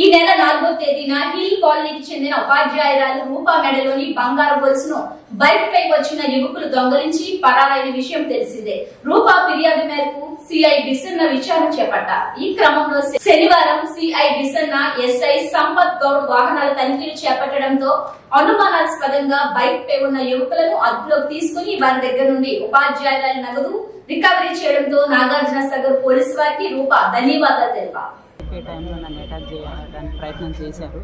ఈ నెల 4వ తేదీన హిల్ కాలనీకి చెందిన ఉపాధ్యాయురాలు రూపా మెడలోని బంగారు గొలుసును బైక్ పై వచ్చిన యువకులు దొంగలించి పరారైన విషయం తెలిసిందే. రూపా ఫిర్యాదు మేరకు సిఐ బిసన్న విచారణ చేపట్టారు. ఈ క్రమంలో శనివారం సిఐ బిసన్న ఎస్ఐ సంపత్ గౌడ్ వాహనాల తనిఖీలు చేపట్టడంతో అనుమానాస్పదంగా బైక్ పై ఉన్న యువకులను అదుపులోకి తీసుకుని వారి దగ్గర నుండి ఉపాధ్యాయురాలు నగదు రికవరీ చేయడంతో నాగార్జున సాగర్ పోలీసు వారికి రూపా ధన్యవాదాలు తెలిపారు. టైంలో నన్ను అటాక్ చేయడానికి ప్రయత్నం చేశారు,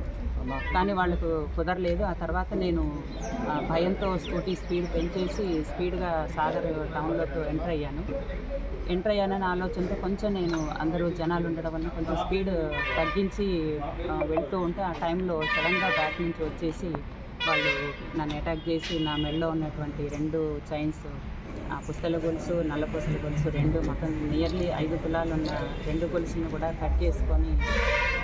కానీ వాళ్ళకు కుదరలేదు. ఆ తర్వాత నేను భయంతో స్కూటీ స్పీడ్ పెంచేసి స్పీడ్గా సాగర్ టౌన్లోకి ఎంటర్ అయ్యానని ఆలోచనతో కొంచెం నేను అందరూ జనాలు ఉండడం వల్ల కొంచెం స్పీడ్ తగ్గించి వెళ్తూ ఉంటే ఆ టైంలో సడన్గా బ్యాక్ నుంచి వచ్చేసి వాళ్ళు నన్ను అటాక్ చేసి నా మెడలో ఉన్నటువంటి 2 చైన్స్, పుస్తల గొలుసు, నల్ల పుస్తల గొలుసు 2 మొత్తం నియర్లీ 5 తులాలు ఉన్న 2 గొలుసులను కూడా కట్ చేసుకొని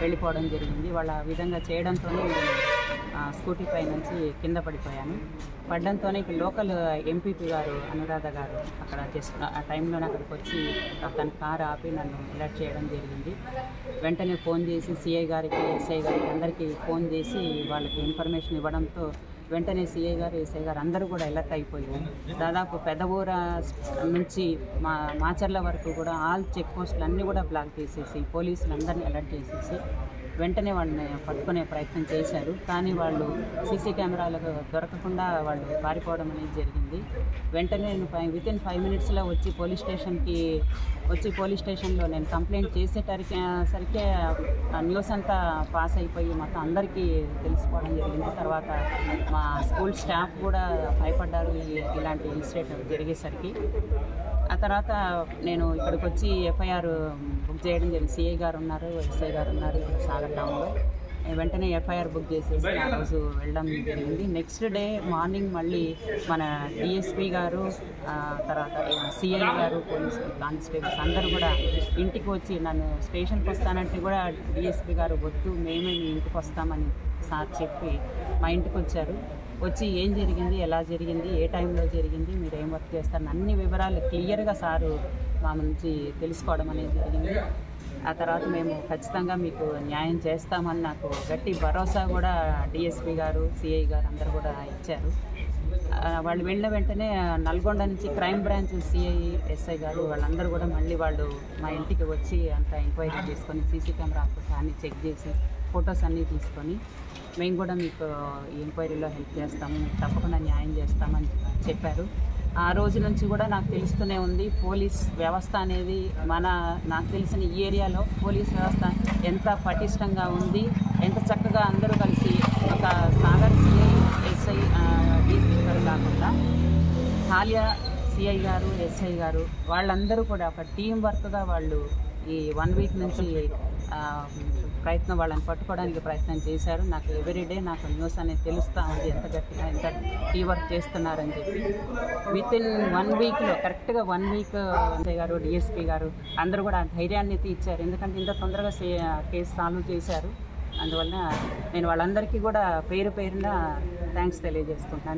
వెళ్ళిపోవడం జరిగింది. వాళ్ళ ఆ విధంగా చేయడంతోనే నేను స్కూటీ పై నుంచి కింద పడడంతోనే లోకల్ ఎంపీపీ గారు అనురాధ గారు అక్కడ ఆ టైంలోనే అక్కడికి వచ్చి తన కారు ఆపి నన్ను అలర్ట్ చేయడం జరిగింది. వెంటనే ఫోన్ చేసి సిఐ గారికి, ఎస్ఐ గారికి అందరికీ ఫోన్ చేసి వాళ్ళకి ఇన్ఫర్మేషన్ ఇవ్వడంతో వెంటనే సిఐ గారు, ఎస్ఐ గారు అందరూ కూడా అలర్ట్ అయిపోయి దాదాపు పెదవూర నుంచి మాచర్ల వరకు కూడా ఆల్ చెక్ పోస్టులు అన్నీ కూడా బ్లాక్ చేసేసి పోలీసులు అందరినీ అలర్ట్ చేసేసి వెంటనే వాళ్ళని పట్టుకునే ప్రయత్నం చేశారు. కానీ వాళ్ళు సీసీ కెమెరాలకు దొరకకుండా వాళ్ళు పారిపోవడం అనేది జరిగింది. వెంటనే నేను వితిన్ 5 మినిట్స్లో వచ్చి పోలీస్ స్టేషన్లో నేను కంప్లైంట్ చేసేసరికే న్యూస్ అంతా పాస్ అయిపోయి మొత్తం అందరికీ తెలిసిపోవడం జరిగింది. తర్వాత మా స్కూల్ స్టాఫ్ కూడా భయపడ్డారు ఇలాంటి ఇన్సిడెంట్ జరిగేసరికి. ఆ తర్వాత నేను ఇక్కడికి వచ్చి ఎఫ్ఐఆర్ బుక్ చేయడం జరిగింది. సిఐ గారు ఉన్నారు, ఎస్ఐ గారు ఉన్నారు సాగర్ టౌన్లో. వెంటనే ఎఫ్ఐఆర్ బుక్ చేసేసి ఆ రోజు వెళ్ళడం జరిగింది. నెక్స్ట్ డే మార్నింగ్ మళ్ళీ మన డిఎస్పీ గారు, తర్వాత సిఐ గారు, పోలీస్ కానిస్టేబుల్స్ అందరూ కూడా ఇంటికి వచ్చి నన్ను స్టేషన్కి వస్తానంటే కూడా డిఎస్పీ గారు వద్దు, మేమే మీ ఇంటికి వస్తామని సార్ చెప్పి మా ఇంటికి వచ్చి ఏం జరిగింది, ఎలా జరిగింది, ఏ టైంలో జరిగింది, మీరు ఏం వర్క్ చేస్తారని అన్ని వివరాలు క్లియర్గా సారు మా నుంచి తెలుసుకోవడం అనేది జరిగింది. ఆ తర్వాత మేము ఖచ్చితంగా మీకు న్యాయం చేస్తామని నాకు గట్టి భరోసా కూడా డిఎస్పీ గారు, సిఐ గారు అందరూ కూడా ఇచ్చారు. వాళ్ళు వెళ్ళిన వెంటనే నల్గొండ నుంచి క్రైమ్ బ్రాంచ్ సిఐ, ఎస్ఐ గారు వాళ్ళందరూ కూడా మళ్ళీ వాళ్ళు మా ఇంటికి వచ్చి అంతా ఎంక్వైరీ చేసుకొని సీసీ కెమెరా అన్ని చెక్ చేసి ఫొటోస్ అన్నీ తీసుకొని మేము కూడా మీకు ఈ ఎంక్వైరీలో హెల్ప్ చేస్తాము, తప్పకుండా న్యాయం చేస్తామని చెప్పారు. ఆ రోజు నుంచి కూడా నాకు తెలుస్తూనే ఉంది పోలీస్ వ్యవస్థ అనేది నాకు తెలిసిన ఈ ఏరియాలో పోలీస్ వ్యవస్థ ఎంత పటిష్టంగా ఉంది, ఎంత చక్కగా అందరూ కలిసి ఒక సాగర్ సిఐ, ఎస్ఐ, డీసీ గారు కాకుండా హాలియా సిఐ గారు, ఎస్ఐ గారు వాళ్ళందరూ కూడా ఒక టీం వర్క్గా వాళ్ళు ఈ 1 వీక్ నుంచి వాళ్ళని పట్టుకోవడానికి ప్రయత్నం చేశారు. నాకు ఎవ్రీడే నాకు న్యూస్ అనేది తెలుస్తూ ఉంది ఎంత గట్టిగా ఎంత టీ వర్క్ చేస్తున్నారని చెప్పి. వితిన్ 1 వీక్లో కరెక్ట్గా 1 వీక్ ఎస్ఐ గారు, డిఎస్పీ గారు అందరూ కూడా ధైర్యాన్ని ఇచ్చారు. ఎందుకంటే ఇంత తొందరగా కేసు సాల్వ్ చేశారు. అందువల్ల నేను వాళ్ళందరికీ కూడా పేరున థ్యాంక్స్ తెలియజేసుకుంటున్నాను.